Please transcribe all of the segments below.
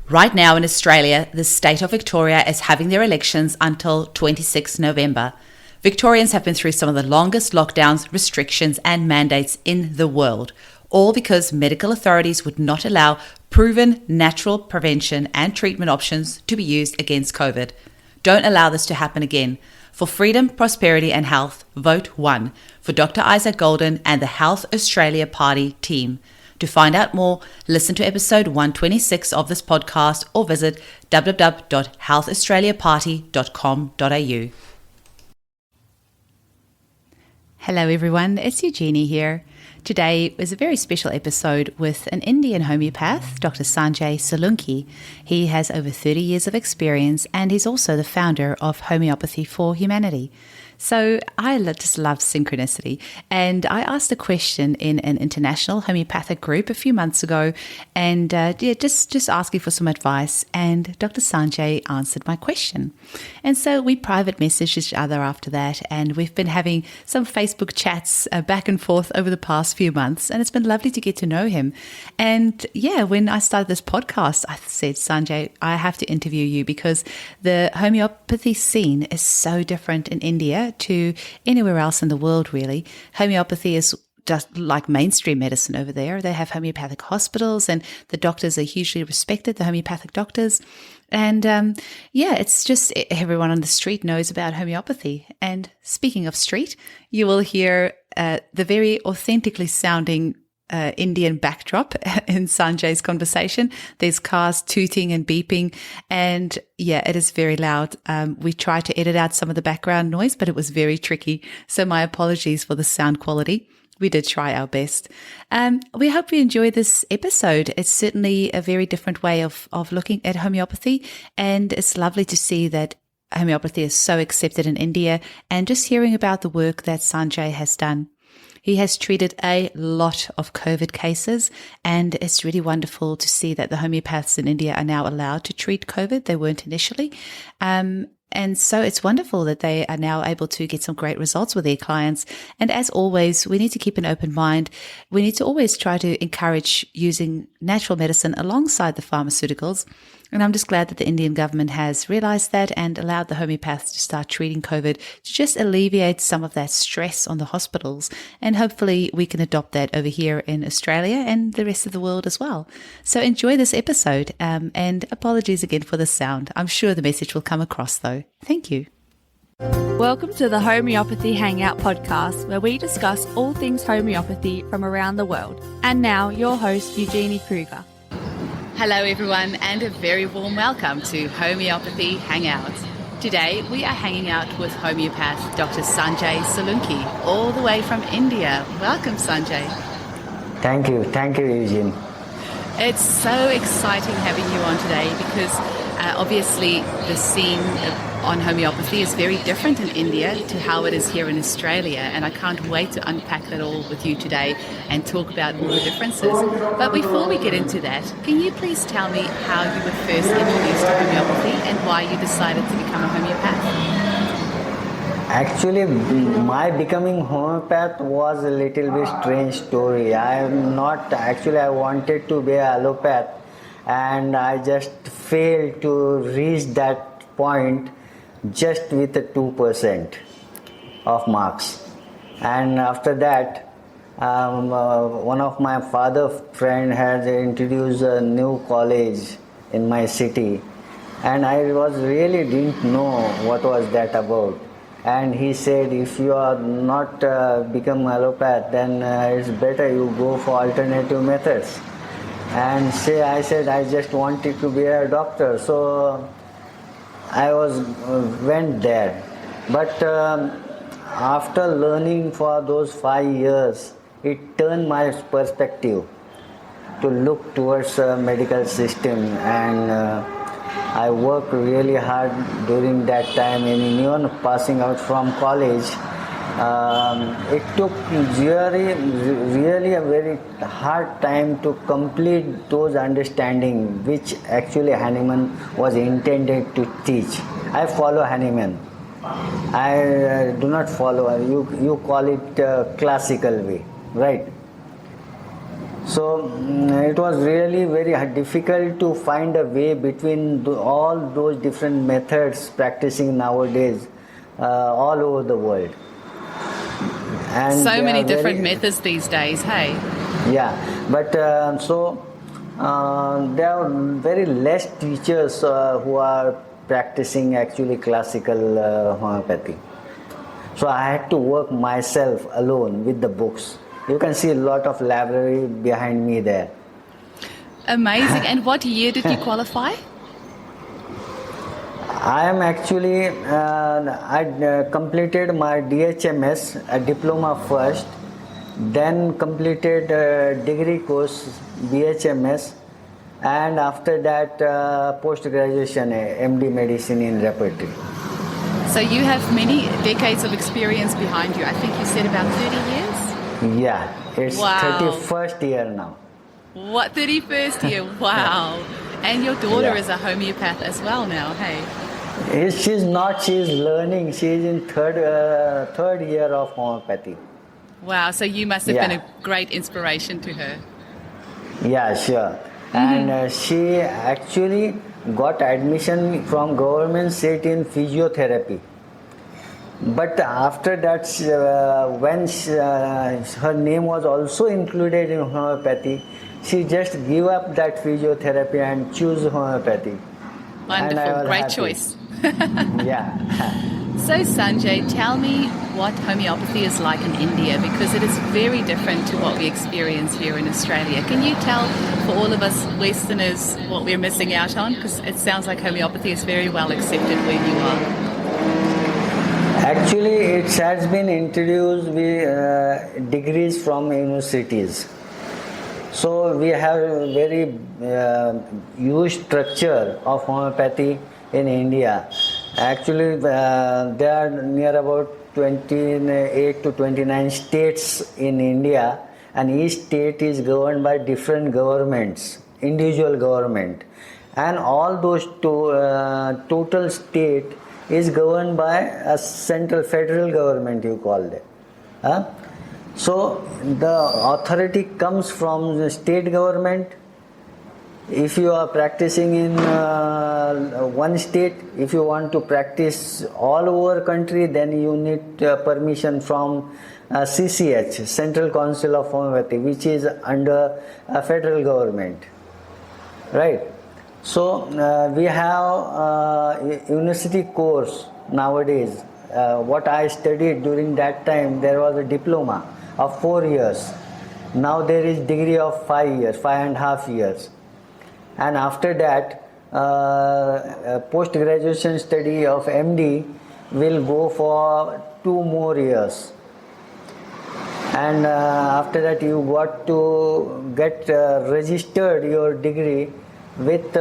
Right now in Australia, the state of Victoria is having their elections until 26 November. Victorians have been through some of the longest lockdowns, restrictions and mandates in the world, all because medical authorities would not allow proven natural prevention and treatment options to be used against COVID. Don't allow this to happen again. For freedom, prosperity and health, vote 1 for Dr. Isaac Golden and the Health Australia Party team. To find out more, listen to episode 126 of this podcast or visit www.healthaustraliaparty.com.au. Hello everyone, it's Eugenie here. Today is a very special episode with an Indian homeopath, Dr. Sanjay Solunke. He has over 30 years of experience and he's also the founder of Homeopathy for Humanity. So I just love synchronicity, and I asked a question in an international homeopathic group a few months ago, and just asking for some advice, and Dr. Sanjay answered my question. And so we private messaged each other after that, and we've been having some Facebook chats back and forth over the past few months, and it's been lovely to get to know him. And when I started this podcast, I said, Sanjay, I have to interview you because the homeopathy scene is so different in India to anywhere else in the world, really. Homeopathy is just like mainstream medicine over there. They have homeopathic hospitals and the doctors are hugely respected, the homeopathic doctors. And it's just everyone on the street knows about homeopathy. And speaking of street, you will hear the very authentically sounding Indian backdrop in Sanjay's conversation. There's cars tooting and beeping, and it is very loud. We tried to edit out some of the background noise, but it was very tricky. So my apologies for the sound quality. We did try our best. We hope you enjoy this episode. It's certainly a very different way of looking at homeopathy, and it's lovely to see that homeopathy is so accepted in India, and just hearing about the work that Sanjay has done. He has treated a lot of COVID cases, and it's really wonderful to see that the homeopaths in India are now allowed to treat COVID. They weren't initially. And so it's wonderful that they are now able to get some great results with their clients. And as always, we need to keep an open mind. We need to always try to encourage using natural medicine alongside the pharmaceuticals. And I'm just glad that the Indian government has realized that and allowed the homeopaths to start treating COVID to just alleviate some of that stress on the hospitals. And hopefully we can adopt that over here in Australia and the rest of the world as well. So enjoy this episode, and apologies again for the sound. I'm sure the message will come across though. Thank you. Welcome to the Homeopathy Hangout podcast, where we discuss all things homeopathy from around the world. And now your host, Eugenie Kruger. Hello everyone, and a very warm welcome to Homeopathy Hangout. Today we are hanging out with homeopath Dr. Sanjay Solunke, all the way from India. Welcome, Sanjay. Thank you, Eugene. It's so exciting having you on today because obviously the scene on homeopathy is very different in India to how it is here in Australia, and I can't wait to unpack that all with you today and talk about all the differences. But before we get into that, can you please tell me how you were first introduced to homeopathy and why you decided to become a homeopath? Actually, my becoming homeopath was a little bit strange story. I wanted to be an allopath, and I just failed to reach that point just with a 2% of marks. And after that, one of my father's friend had introduced a new college in my city, and I didn't know what was that about. And he said, if you are not become allopath, then it's better you go for alternative methods. And I said I just wanted to be a doctor, so I went there. But after learning for those 5 years, it turned my perspective to look towards the medical system, and I worked really hard during that time. And even passing out from college, it took really a very hard time to complete those understanding which actually Hahnemann was intended to teach. I follow Hahnemann. I do not follow, you call it classical way, right? So it was really very difficult to find a way between all those different methods practicing nowadays all over the world. And So they many are different very, methods these days, hey? yeah, but there are very less teachers who are practicing actually classical homeopathy. So I had to work myself alone with the books. You can see a lot of library behind me there. Amazing. And what year did you qualify? I am actually, I completed my DHMS, a diploma first, then completed degree course, BHMS, and after that post-graduation, MD Medicine in Repertory. So you have many decades of experience behind you. I think you said about 30 years? Yeah, it's Wow. 31st year now. What, 31st year? Wow. And your daughter Yeah. is a homeopath as well now, hey? She's not, she's learning, she's in third year of homeopathy. Wow, so you must have Yeah. been a great inspiration to her. Yeah, sure. And she actually got admission from government seat in physiotherapy. But after that, when her name was also included in homeopathy, she just gave up that physiotherapy and choose homeopathy. And I Wonderful, was great happy. choice. Yeah. So Sanjay, tell me what homeopathy is like in India, because it is very different to what we experience here in Australia. Can you tell for all of us Westerners what we're missing out on? Because it sounds like homeopathy is very well accepted where you are. Actually, it has been introduced with degrees from universities. So we have a very huge structure of homeopathy in India. Actually, there are near about 28 to 29 states in India, and each state is governed by different governments, individual government, and all those total state is governed by a central federal government, you call it. Huh? So the authority comes from the state government. If you are practicing in one state, if you want to practice all over country, then you need permission from CCH, Central Council of Homeopathy, which is under a federal government, right? So we have university course nowadays. What I studied during that time, there was a diploma of 4 years. Now there is degree of 5 years, 5.5 years. And after that, post-graduation study of MD will go for 2 more years. And after that, you got to get registered your degree with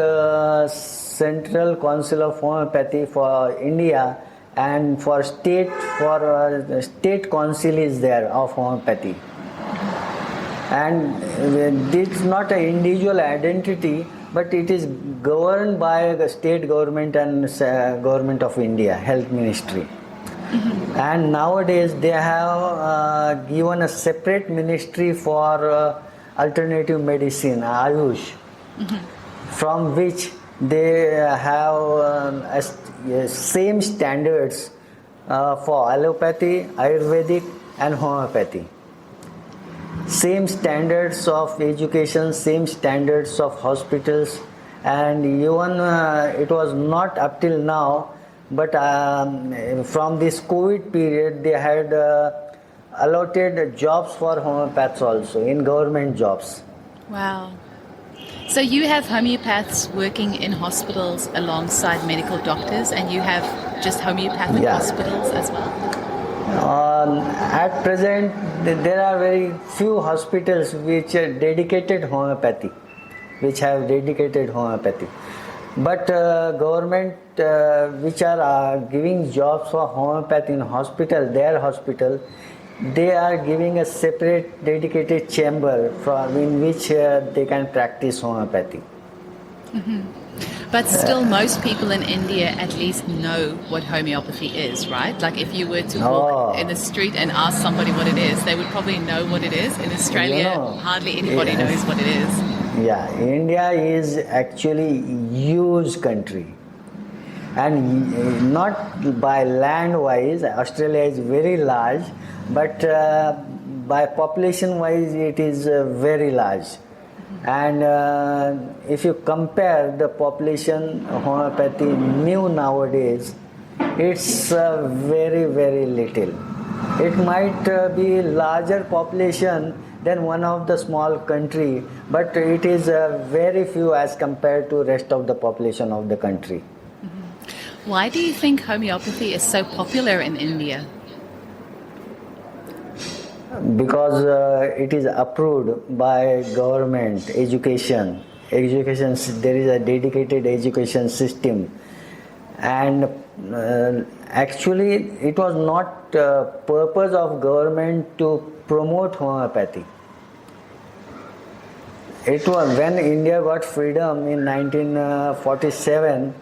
Central Council of Homeopathy for India, and for state council is there of homeopathy. And it's not an individual identity, but it is governed by the state government and government of India, health ministry. And nowadays they have given a separate ministry for alternative medicine, Ayush, from which they have same standards for allopathy, Ayurvedic and homeopathy. Same standards of education, same standards of hospitals, and even it was not up till now, but from this COVID period they had allotted jobs for homeopaths also in government jobs. Wow. So you have homeopaths working in hospitals alongside medical doctors, and you have just homeopathic hospitals as well? At present, there are very few hospitals which are dedicated homeopathy, which have dedicated homeopathy. But government which are giving jobs for homeopathy in hospital, their hospital, they are giving a separate dedicated chamber in which they can practice homeopathy. But still, most people in India at least know what homeopathy is, right? Like if you were to walk in the street and ask somebody what it is, they would probably know what it is. In Australia, hardly anybody knows what it is. Yeah, India is actually huge country. And not by land wise, Australia is very large, but by population wise it is very large. And if you compare the population homeopathy new nowadays, it's very, very little. It might be larger population than one of the small country, but it is very few as compared to rest of the population of the country. Why do you think homeopathy is so popular in India? Because it is approved by government, education, there is a dedicated education system, and actually it was not purpose of government to promote homeopathy. It was when India got freedom in 1947.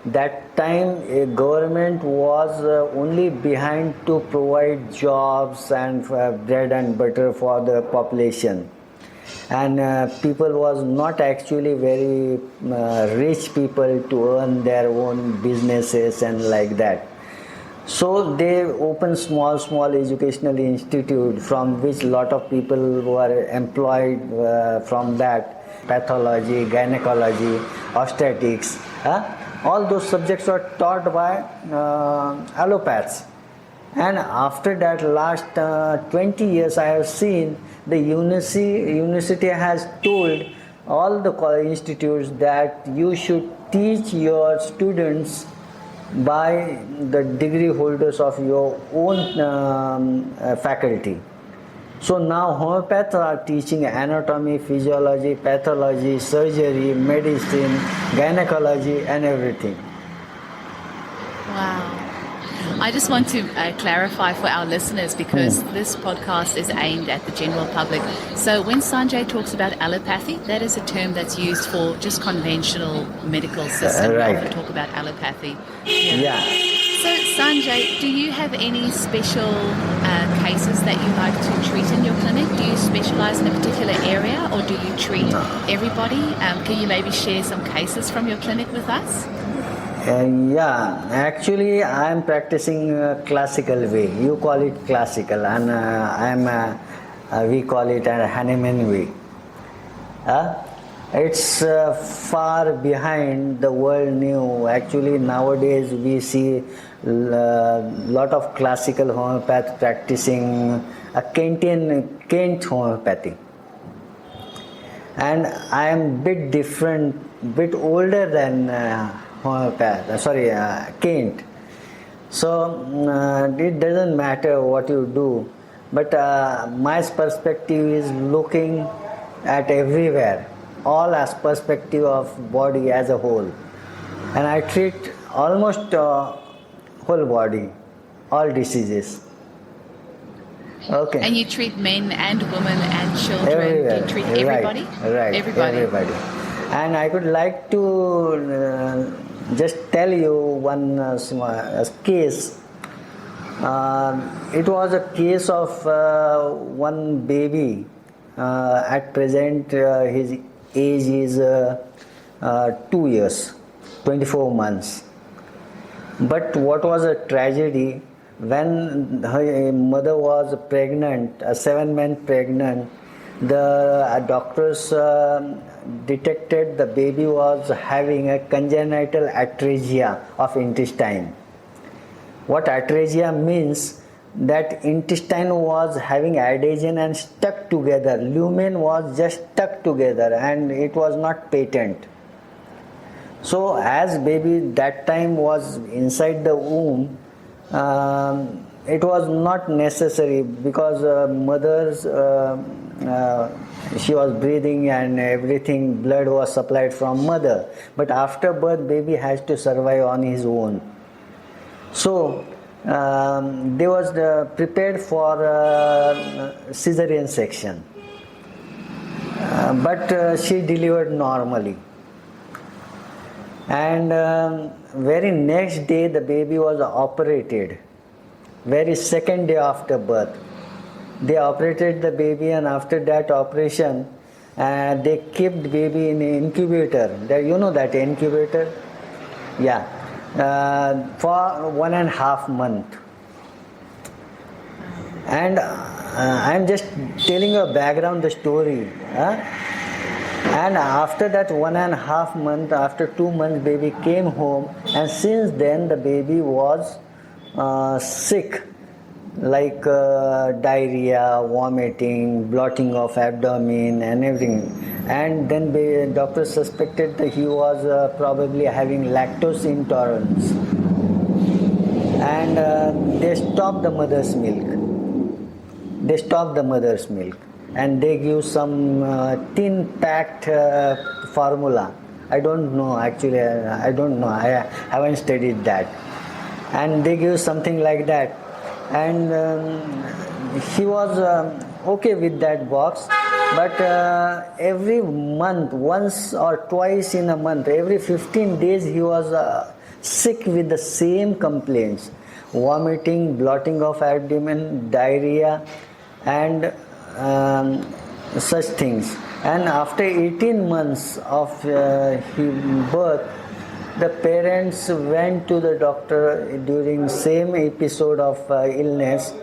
That time a government was only behind to provide jobs and bread and butter for the population, and people was not actually very rich people to earn their own businesses and like that. So they opened small educational institute from which lot of people were employed from that, pathology, gynecology, obstetrics. All those subjects were taught by allopaths. And after that last 20 years I have seen the university has told all the college institutes that you should teach your students by the degree holders of your own faculty. So now homeopaths are teaching anatomy, physiology, pathology, surgery, medicine, gynecology and everything. Wow. I just want to clarify for our listeners, because this podcast is aimed at the general public. So when Sanjay talks about allopathy, that is a term that's used for just conventional medical system. Right. We often talk about allopathy. Yeah. So Sanjay, do you have any special cases that you like to treat in your clinic? Do you specialize in a particular area, or do you treat everybody? Can you maybe share some cases from your clinic with us? Yeah, actually I am practicing classical way. You call it classical, and we call it a Hahnemann way. It's far behind the world new. Actually nowadays we see lot of classical homeopath practicing a Kent homeopathy. And I am bit different, bit older than Kent. So it doesn't matter what you do, but my perspective is looking at everywhere, all as perspective of body as a whole, and I treat almost whole body, all diseases. Okay. And you treat men and women and children. Everywhere. You treat everybody? Right. Everybody. And I would like to just tell you one case. It was a case of one baby. At present, his age is 2 years, 24 months. But what was a tragedy, when her mother was pregnant, 7 months pregnant, the doctors detected the baby was having a congenital atresia of intestine. What atresia means, that intestine was having adhesion and stuck together. Lumen was just stuck together and it was not patent. So as baby that time was inside the womb, it was not necessary, because mother's she was breathing and everything, blood was supplied from mother. But after birth, baby has to survive on his own. So they was prepared for cesarean section, but she delivered normally. And very next day the baby was operated, very second day after birth. They operated the baby, and after that operation they kept baby in an incubator. You know that incubator? Yeah. For 1.5 months. And I'm just telling you a background, the story. And after that 1.5 months, after 2 months, baby came home, and since then the baby was sick, like diarrhea, vomiting, blotting of abdomen and everything. And then the doctor suspected that he was probably having lactose intolerance. And they stopped the mother's milk. And they give some tin packed formula. I don't know, actually, I don't know, I haven't studied that. And they give something like that. And he was okay with that box, but every month, once or twice in a month, every 15 days he was sick with the same complaints: vomiting, blotting of abdomen, diarrhea, and such things. And after 18 months of his birth, the parents went to the doctor during same episode of illness,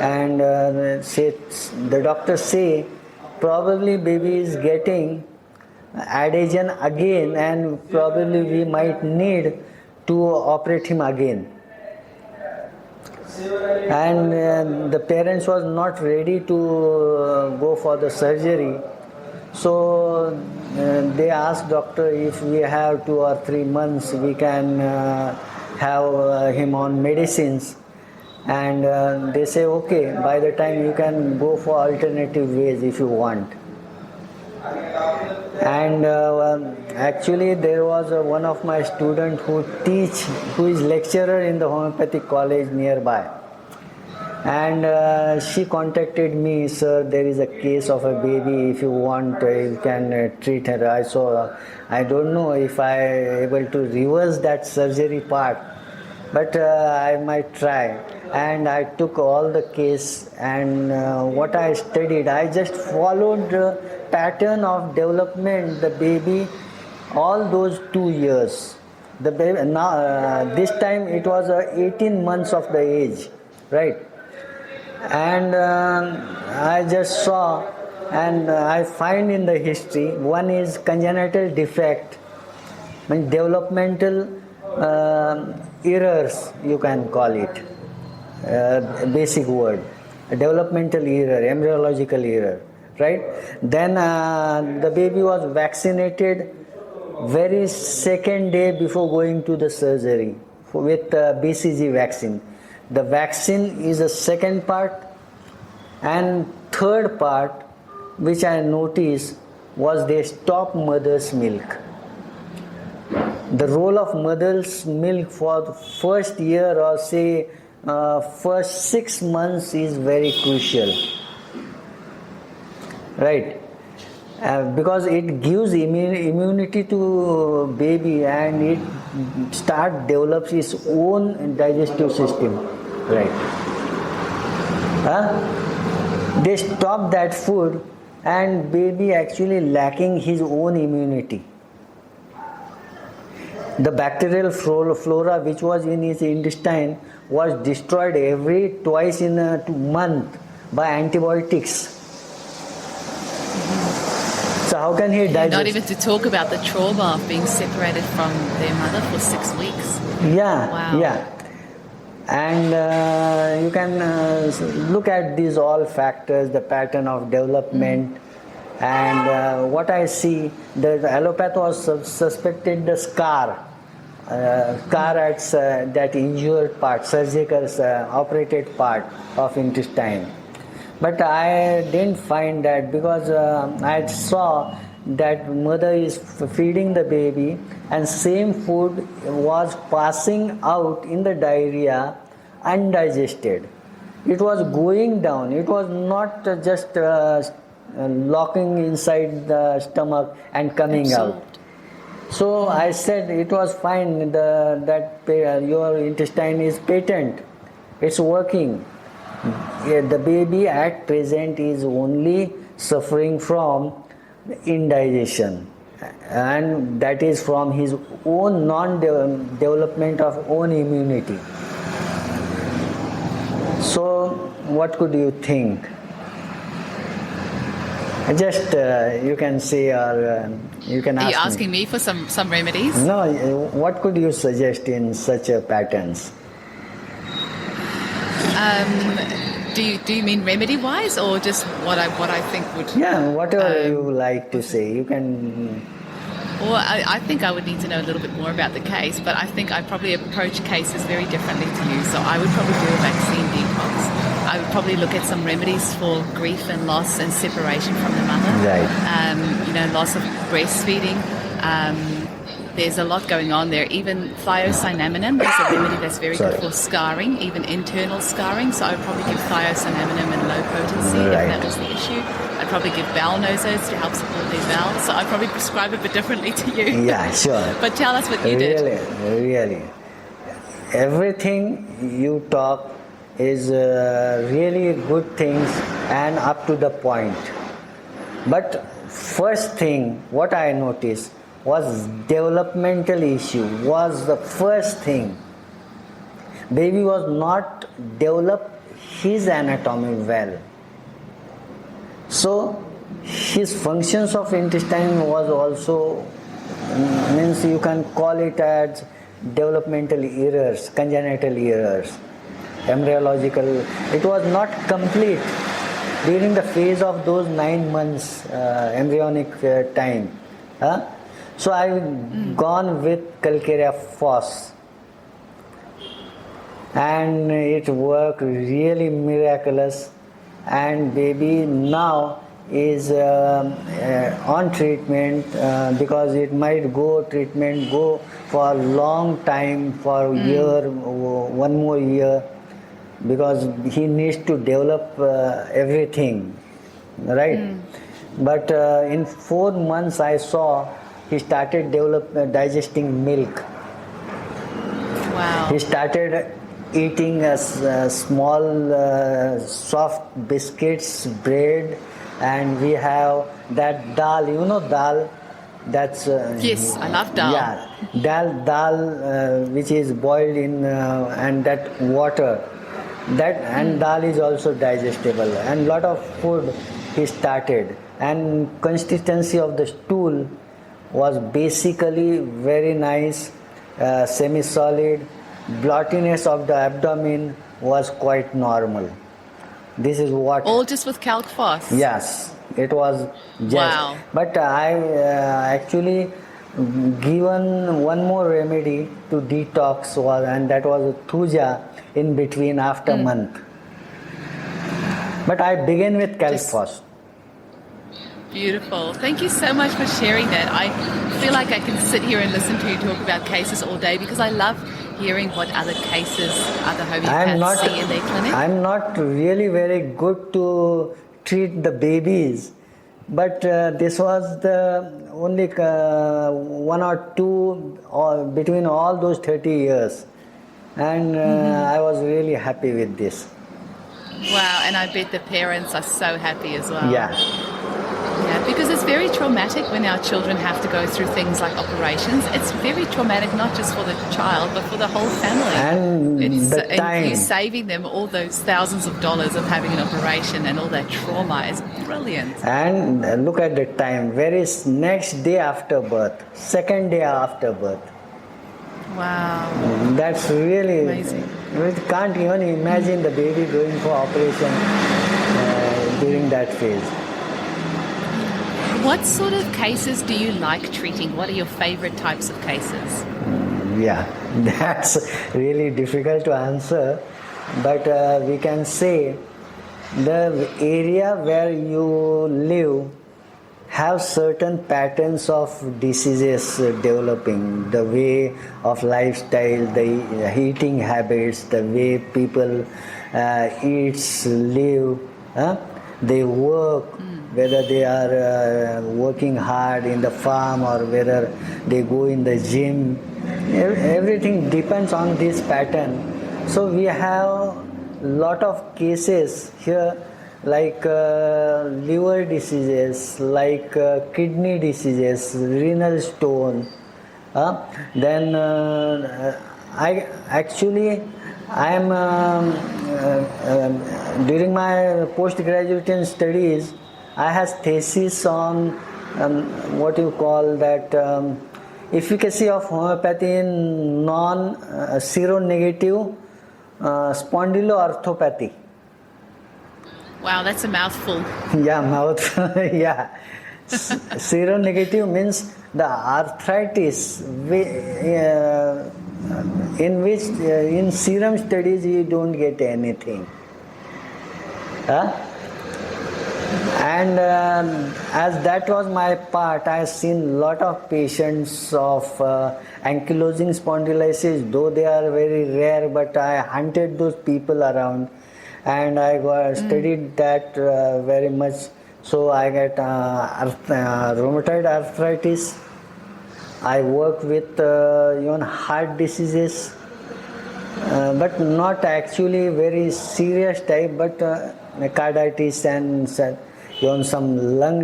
and the doctor say probably baby is getting adhesion again, and probably we might need to operate him again. And the parents was not ready to go for the surgery, so they asked doctor if we have 2 or 3 months we can have him on medicines. And they say okay, by the time you can go for alternative ways if you want. And actually there was one of my students who is lecturer in the homeopathic college nearby, and she contacted me, sir, there is a case of a baby, if you want you can treat her. So I don't know if I able to reverse that surgery part, but I might try. And I took all the case, and what I studied, I just followed the pattern of development, the baby, all those 2 years. The baby now this time it was 18 months of the age, right? And I just saw, and I find in the history, one is congenital defect, means developmental errors, you can call it. Basic word, developmental error, embryological error, right? Then the baby was vaccinated very second day before going to the surgery with BCG vaccine. The vaccine is the second part, and third part which I noticed was they stopped mother's milk. The role of mother's milk for the first year, or say first 6 months, is very crucial, right? Because it gives immunity to baby, and it develops its own digestive system, right? They stop that food, and baby actually lacking his own immunity. The bacterial flora which was in his intestine was destroyed twice in a month by antibiotics. So how can he digest? Not even to talk about the trauma of being separated from their mother for 6 weeks. Yeah, wow. Yeah. And you can look at these all factors, the pattern of development. And what I see, the allopath was suspected the scar at that injured part, surgical operated part of intestine. But I didn't find that, because I saw that mother is feeding the baby, and same food was passing out in the diarrhea undigested. It was going down. It was not just locking inside the stomach and coming absorbed out. So I said it was fine, your intestine is patent, it's working. Yeah, the baby at present is only suffering from indigestion, and that is from his own non-development of own immunity. So what could you think? Just you can say, or you can ask Are you asking me for some remedies? No, what could you suggest in such a patterns? Do you mean remedy-wise, or just what I think would? Yeah, whatever you like to say, you can. Well, I think I would need to know a little bit more about the case, but I think I probably approach cases very differently to you. So I would probably do a vaccine detox. I would probably look at some remedies for grief and loss and separation from the mother. Right. Loss of breastfeeding. There's a lot going on there. Even thiocyanaminin is a remedy that's very good for scarring, even internal scarring. So I would probably give thiocyanaminin in low potency if that was the issue. I'd probably give bowel nosers to help support their bowels. So I'd probably prescribe it, but differently to you. Yeah, sure. But tell us what you did. Really. Everything you talk is really good things and up to the point. But first thing, what I noticed was developmental issue was the first thing. Baby was not developed his anatomy well. So his functions of intestine was also, means you can call it as developmental errors, congenital errors, embryological. It was not complete during the phase of those 9 months embryonic time. So I've gone with Calcarea phos, and it worked really miraculous, and baby now is on treatment because it might go for a long time, for a year, 1 more year, because he needs to develop everything, right? But in 4 months I saw he started digesting milk. Wow. He started eating small soft biscuits, bread, and we have that dal. You know dal? That's yes, I love dal. Yeah, dal which is boiled in and that water. And dal is also digestible. And lot of food he started. And consistency of the stool was basically very nice, semi-solid. Blottiness of the abdomen was quite normal. This is what... All just with Calc Phos? Yes, it was just... Wow. But I actually given one more remedy to detox, and that was Thuja in between after month. But I began with Calc Phos. Beautiful. Thank you so much for sharing that. I feel like I can sit here and listen to you talk about cases all day because I love hearing what other cases other homeopaths see in their clinic. I'm not really very good to treat the babies, but this was the only 1 or 2 between all those 30 years. And I was really happy with this. Wow, and I bet the parents are so happy as well. Yeah, because it's very traumatic when our children have to go through things like operations. It's very traumatic not just for the child, but for the whole family. And and you saving them all those thousands of dollars of having an operation and all that trauma is brilliant. And look at the time. Very next day after birth, 2nd day after birth. Wow. That's really amazing. We can't even imagine the baby going for operation during that phase. What sort of cases do you like treating? What are your favorite types of cases? Yeah, that's really difficult to answer, but we can say the area where you live have certain patterns of diseases developing, the way of lifestyle, the eating habits, the way people eat, live, they work, whether they are working hard in the farm or whether they go in the gym. Everything depends on this pattern. So we have lot of cases here, like liver diseases, like kidney diseases, renal stone. Then I am during my postgraduate studies, I has thesis on what you call that efficacy of homeopathy in seronegative spondyloarthropathy. Wow, that's a mouthful. Yeah, mouth. Yeah. Seronegative means the arthritis in which in serum studies you don't get anything. And as that was my part, I have seen lot of patients of ankylosing spondylitis, though they are very rare, but I hunted those people around and I studied that very much. So I get rheumatoid arthritis. I work with even heart diseases, but not actually very serious type, but carditis and even some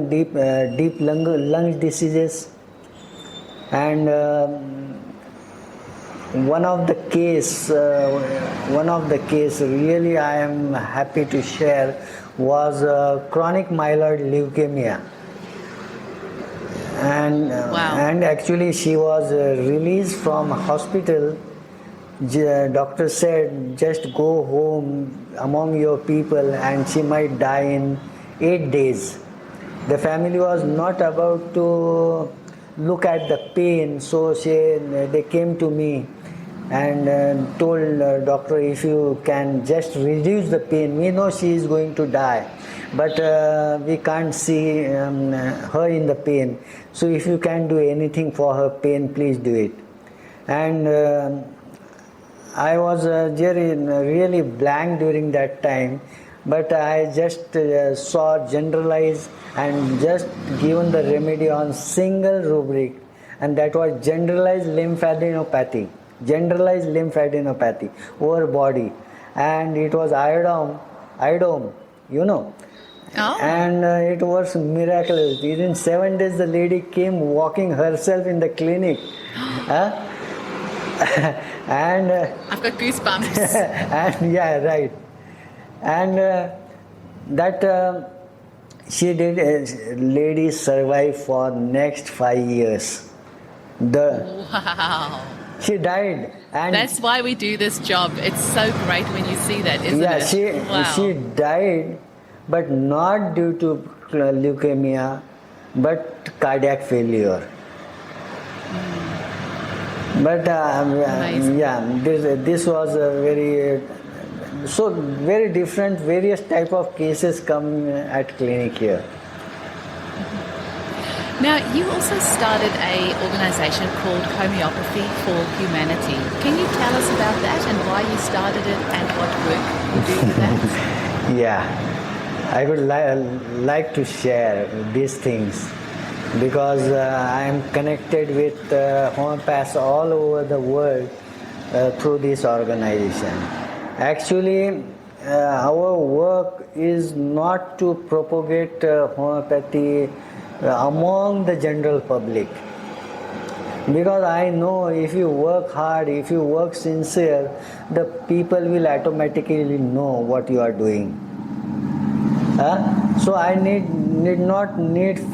deep lung diseases. And one of the case really I am happy to share was chronic myeloid leukemia. And Wow. And actually she was released from hospital. Doctor said just go home among your people and she might die in 8 days. The family was not about to look at the pain, so they came to me and told doctor, if you can just reduce the pain. We know she is going to die, but we can't see her in the pain. So if you can do anything for her pain, please do it. And I was really blank during that time, but I just saw generalized and just given the remedy on single rubric, and that was generalized lymphadenopathy over body, and it was iodome, you know. Oh. And it was miraculous. Within 7 days the lady came walking herself in the clinic. And I've got goosebumps. and yeah, right. And that she did. Lady survived for next 5 years. Wow. She died, and That's why we do this job. It's so great when you see that, isn't it? Wow. she died, but not due to leukemia, but cardiac failure. But yeah, this was a very different, various type of cases come at clinic here. Now, you also started a organisation called Homeopathy for Humanity. Can you tell us about that and why you started it and what work you do with that? Yeah, I would like to share these things because I am connected with homeopaths all over the world through this organization. Actually, our work is not to propagate homeopathy among the general public, because I know if you work hard, if you work sincere, the people will automatically know what you are doing. So I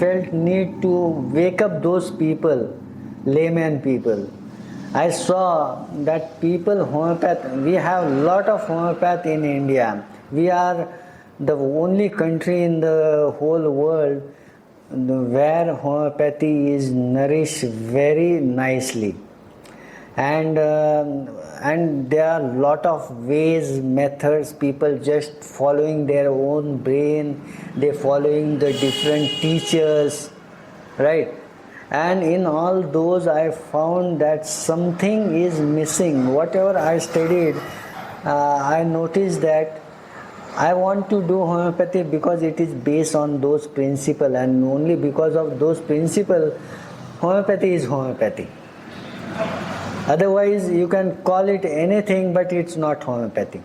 felt need to wake up those people, layman people. I saw that people homeopath, we have lot of homeopath in India. We are the only country in the whole world where homeopathy is nourished very nicely, and there are lot of ways, methods, people just following their own brain, they following the different teachers, right? And in all those I found that something is missing. Whatever I studied, I noticed that I want to do homeopathy because it is based on those principles, and only because of those principles, homeopathy is homeopathy. Otherwise, you can call it anything, but it's not homeopathy.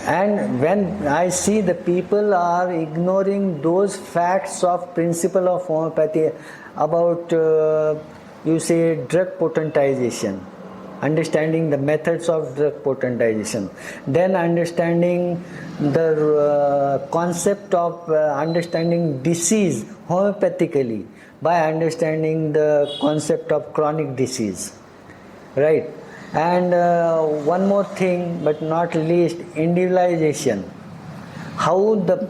And when I see the people are ignoring those facts of principle of homeopathy about, you say, drug potentization, understanding the methods of drug potentization, then understanding the concept of understanding disease homeopathically by understanding the concept of chronic disease, right? And one more thing, but not least, individualization. How the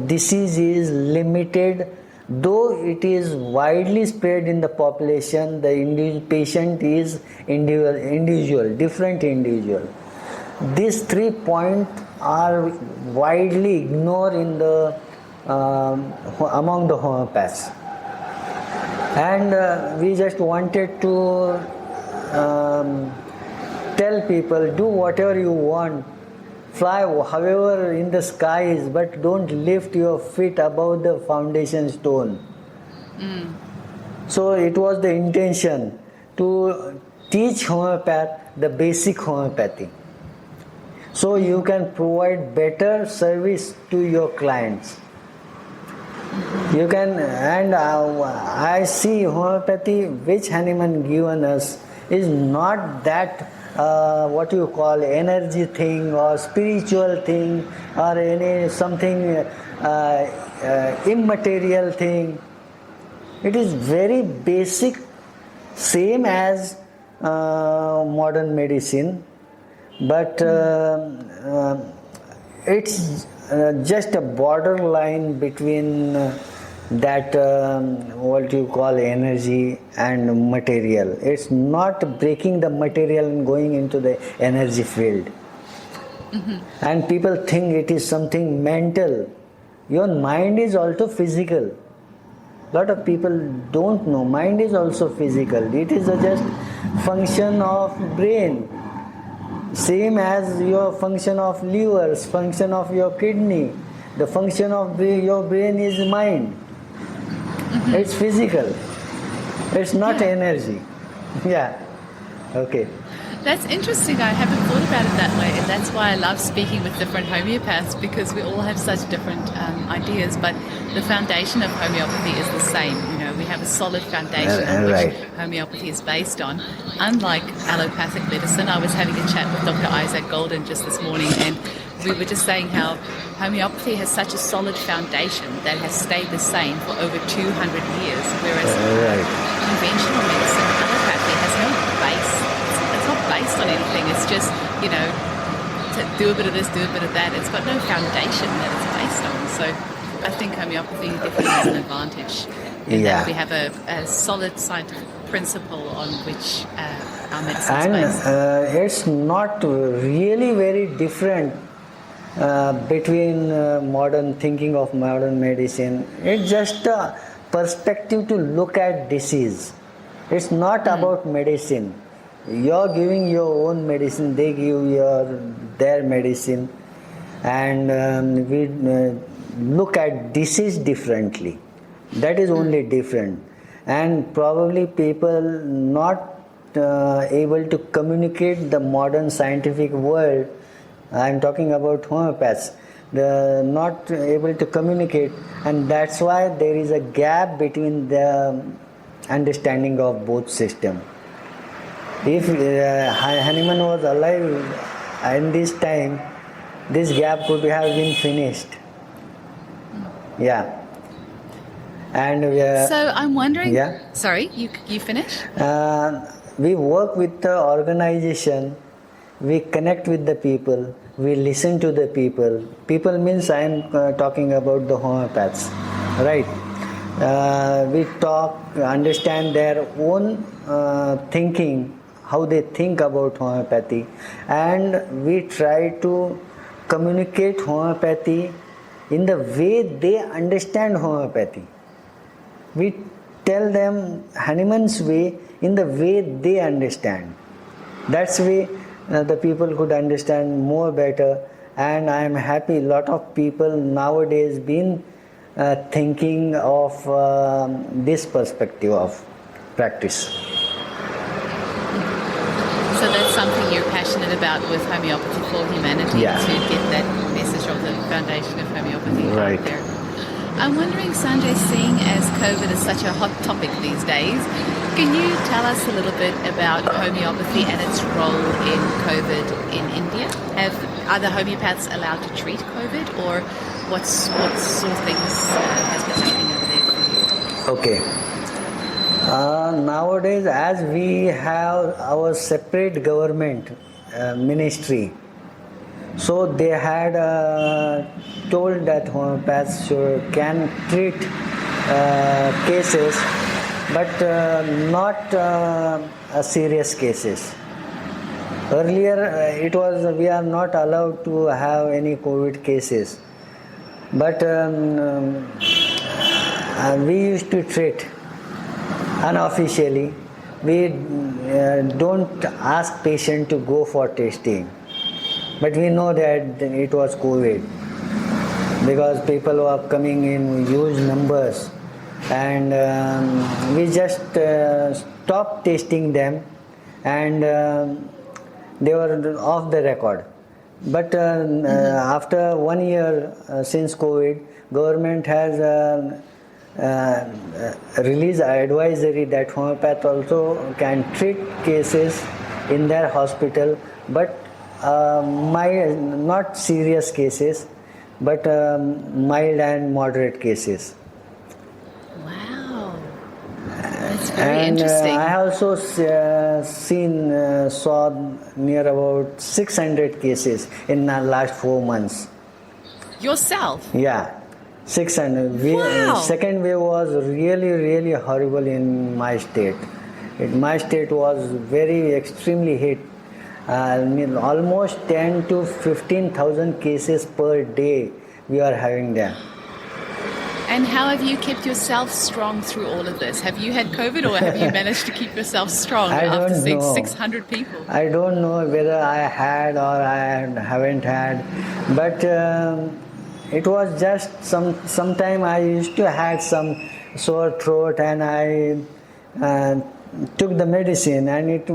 disease is limited, though it is widely spread in the population, the patient is individual, different individual. These 3 points are widely ignored in the among the homeopaths. And we just wanted to tell people, do whatever you want, fly however in the skies, but don't lift your feet above the foundation stone. So it was the intention to teach homeopath the basic homeopathy, so you can provide better service to your clients. You can, and I see homeopathy which Hanuman given us is not that what you call energy thing or spiritual thing or any something immaterial thing. It is very basic, same as modern medicine, but it's just a borderline between that what you call energy and material. It's not breaking the material and going into the energy field. And people think it is something mental. Your mind is also physical. Lot of people don't know mind is also physical. It is just function of brain, same as your function of livers, function of your kidney. The function of your brain is mind. It's physical. It's not energy. Yeah. Okay. That's interesting. I haven't thought about it that way, and that's why I love speaking with different homeopaths, because we all have such different ideas, but the foundation of homeopathy is the same. You know, we have a solid foundation on which homeopathy is based on. Unlike allopathic medicine, I was having a chat with Dr. Isaac Golden just this morning, and we were just saying how homeopathy has such a solid foundation that has stayed the same for over 200 years, whereas conventional medicine, allopathy, has no base. It's not based on anything. It's just, you know, to do a bit of this, do a bit of that. It's got no foundation that it's based on. So I think homeopathy definitely has an advantage in that we have a solid scientific principle on which our medicine is based. And it's not really very different between modern thinking of modern medicine. It's just a perspective to look at disease. It's not about medicine. You're giving your own medicine, they give their medicine, and we look at disease differently. That is only different. And probably people not able to communicate the modern scientific world. I'm talking about homeopaths. They're not able to communicate, and that's why there is a gap between the understanding of both systems. If Hanuman was alive in this time, this gap could have been finished. Yeah. And so I'm wondering. Yeah. Sorry, you finish. We work with the organization. We connect with the people. We listen to the people. People means I am talking about the homeopaths, right? We talk, understand their own thinking, how they think about homeopathy, and we try to communicate homeopathy in the way they understand homeopathy. We tell them Hanuman's way in the way they understand. That's way the people could understand more better, and I am happy. Lot of people nowadays been thinking of this perspective of practice. So that's something you're passionate about with Homeopathy for Humanity, Yeah. to get that message of the foundation of homeopathy Right. out there. I'm wondering, Sanjay, seeing as COVID is such a hot topic these days, can you tell us a little bit about homeopathy and its role in COVID in India? Are the homeopaths allowed to treat COVID, or what sort of things has been happening over there for you? Okay. Nowadays, as we have our separate government ministry, so they had told that homeopaths can treat cases, but not serious cases. Earlier, it was we are not allowed to have any COVID cases, but we used to treat unofficially. We don't ask patient to go for testing, but we know that it was COVID because people were coming in huge numbers, and we just stopped testing them, and they were off the record. But after 1 year since COVID, government has release advisory that homeopath also can treat cases in their hospital, but not serious cases, but mild and moderate cases. Wow, that's very And interesting. I also saw near about 600 cases in the last 4 months. Yourself? Yeah, 600. Wow. Second wave was really horrible in my state. My state was very extremely hit. Almost 10 to 15,000 cases per day we are having there. And how have you kept yourself strong through all of this? Have you had COVID, or have you managed to keep yourself strong I after don't seeing know. 600 people? I don't know whether I had or I haven't had, but it was just sometime I used to had some sore throat, and I took the medicine and it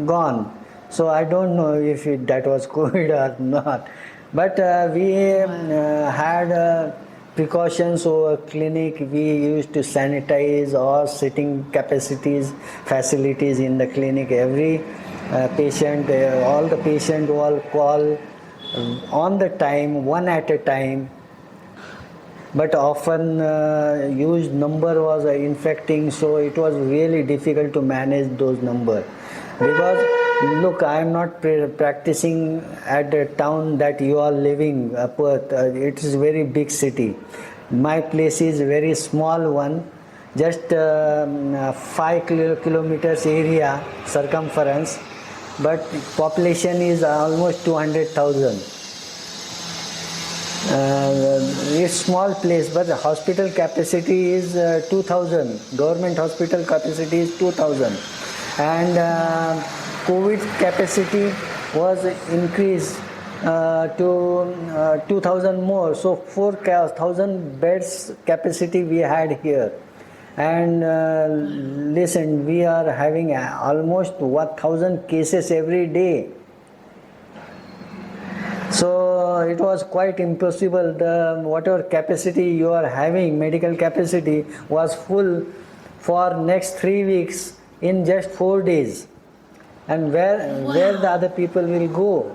gone. So I don't know if that was COVID or not. But we had precautions over clinic. We used to sanitize all sitting facilities in the clinic. Every patient, all the patient will call on the time, one at a time. But often huge number was infecting, so it was really difficult to manage those numbers. Because look, I am not practicing at the town that you are living, Perth. It is a very big city. My place is a very small one, just 5 kilometers area circumference, but population is almost 200,000. It's small place, but the hospital capacity is 2,000. Government hospital capacity is 2,000, and COVID capacity was increased to 2,000 more. So 4,000 beds capacity we had here, and listen, we are having almost 1,000 cases every day. So it was quite impossible. The whatever capacity you are having, medical capacity, was full for next 3 weeks in just 4 days. And where the other people will go?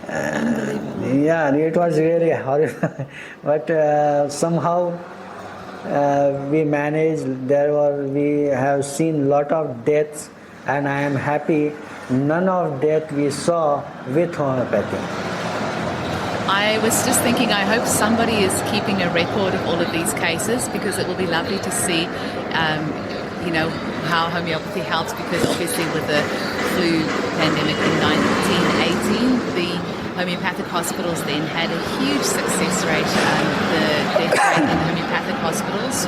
Yeah, it was really horrible. But somehow we managed. We have seen lot of deaths, and I am happy. None of that we saw with homeopathy. I was just thinking, I hope somebody is keeping a record of all of these cases, because it will be lovely to see, how homeopathy helps, because obviously with the flu pandemic in 1918, the homeopathic hospitals then had a huge success rate. The death rate in homeopathic hospitals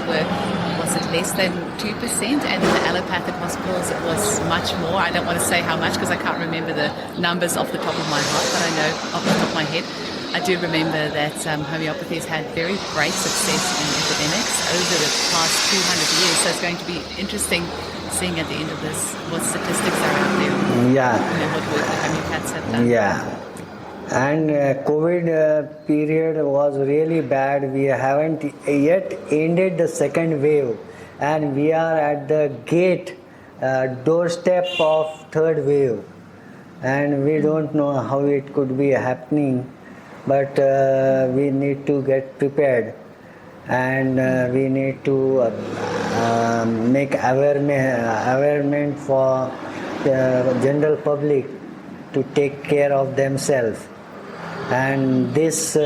was was it less than 2%? And in the allopathic hospitals, it was much more. I don't want to say how much because I can't remember the numbers off the top of my head, but I know off the top of my head. I do remember that homeopathy has had very great success in epidemics over the past 200 years. So it's going to be interesting seeing at the end of this what statistics are out there. Yeah. What work the homeopaths have done. Yeah. And COVID period was really bad. We haven't yet ended the second wave, and we are at the doorstep of third wave, and we don't know how it could be happening, but we need to get prepared, and we need to make awareness for the general public to take care of themselves. And this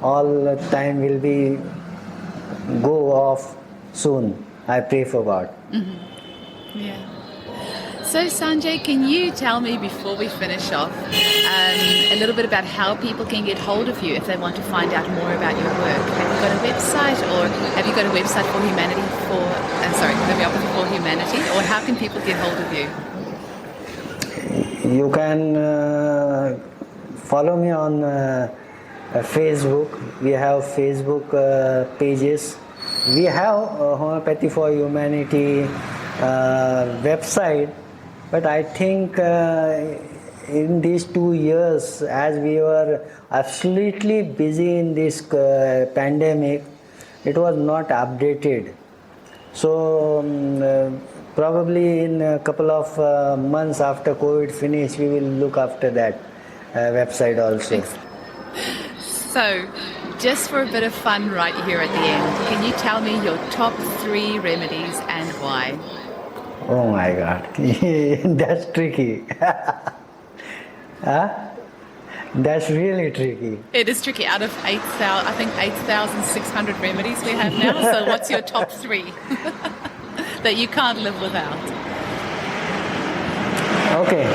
all time will be go off soon. I pray for God. Mm-hmm. Yeah. So Sanjay, can you tell me before we finish off a little bit about how people can get hold of you if they want to find out more about your work? Have you got a website, or have you got a website for Homeopathy for Humanity, or how can people get hold of you? You can follow me on Facebook. We have Facebook pages. We have Homeopathy for Humanity website, but I think in these 2 years, as we were absolutely busy in this pandemic, it was not updated. So probably in a couple of months after COVID finish, we will look after that website also. So, just for a bit of fun right here at the end, can you tell me your top 3 remedies and why? Oh my God, that's tricky. Huh? That's really tricky. It is tricky. Out of 8,000, I think 8,600 remedies we have now. So, what's your top 3 that you can't live without? Okay.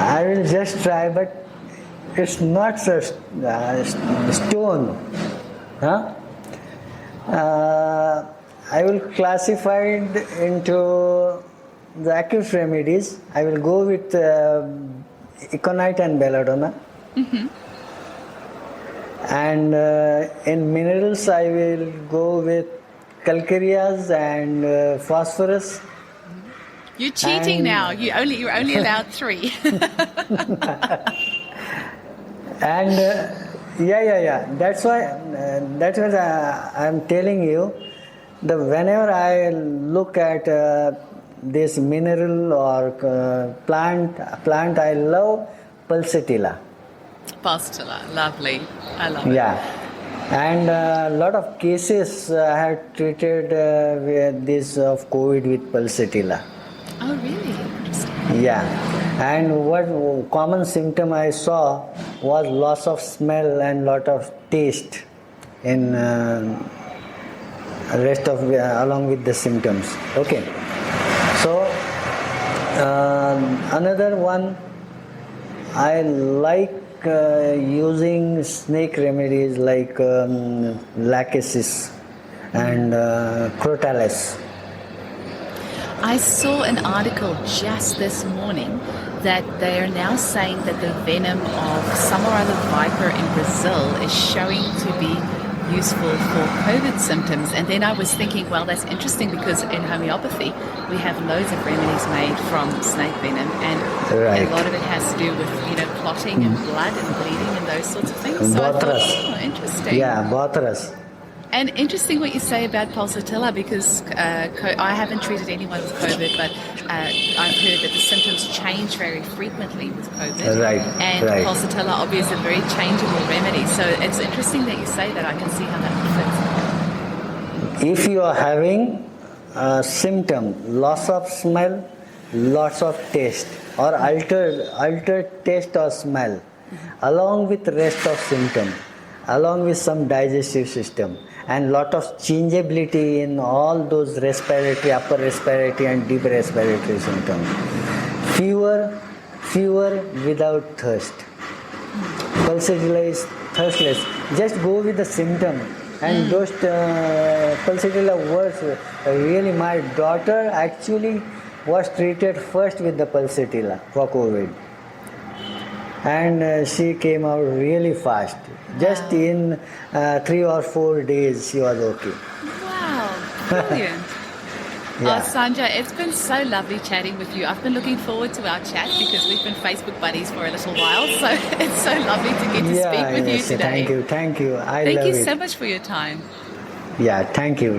I will just try, but it's not so stone. Huh? I will classify it into the acute remedies. I will go with aconite and belladonna. Mm-hmm. And in minerals, I will go with calcareous and phosphorus. You're cheating now. You're only allowed 3. And yeah. That's why I'm telling you. Whenever I look at this mineral or plant, I love pulsatilla. Pulsatilla, lovely. I love it. Yeah, and a lot of cases I have treated with this of COVID with pulsatilla. Oh, really? Interesting. Yeah, and what common symptom I saw was loss of smell and lot of taste in rest of along with the symptoms. Okay, so another one I like using snake remedies like lachesis and crotalus. I saw an article just this morning that they are now saying that the venom of some or other viper in Brazil is showing to be useful for COVID symptoms. And then I was thinking, well, that's interesting because in homeopathy we have loads of remedies made from snake venom, and a lot of it has to do with clotting and blood and bleeding and those sorts of things. So I thought, interesting. Yeah, Bothras. And interesting what you say about pulsatilla, because I haven't treated anyone with COVID, but I've heard that the symptoms change very frequently with COVID. Right. And pulsatilla obviously is a very changeable remedy. So it's interesting that you say that. I can see how that fits. If you are having a symptom, loss of smell, loss of taste, or altered taste or smell, along with rest of symptom, along with some digestive system, and lot of changeability in all those respiratory, upper respiratory and deep respiratory symptoms. Fever without thirst. Pulsatilla is thirstless. Just go with the symptom. And those pulsatilla was really, my daughter actually was treated first with the pulsatilla for COVID. And she came out really fast. Just in 3 or 4 days, she was okay. Wow, brilliant. Yeah. Oh, Sanjay, it's been so lovely chatting with you. I've been looking forward to our chat because we've been Facebook buddies for a little while. So it's so lovely to get to speak with you today. Thank you. Thank you so much for your time. Yeah, thank you.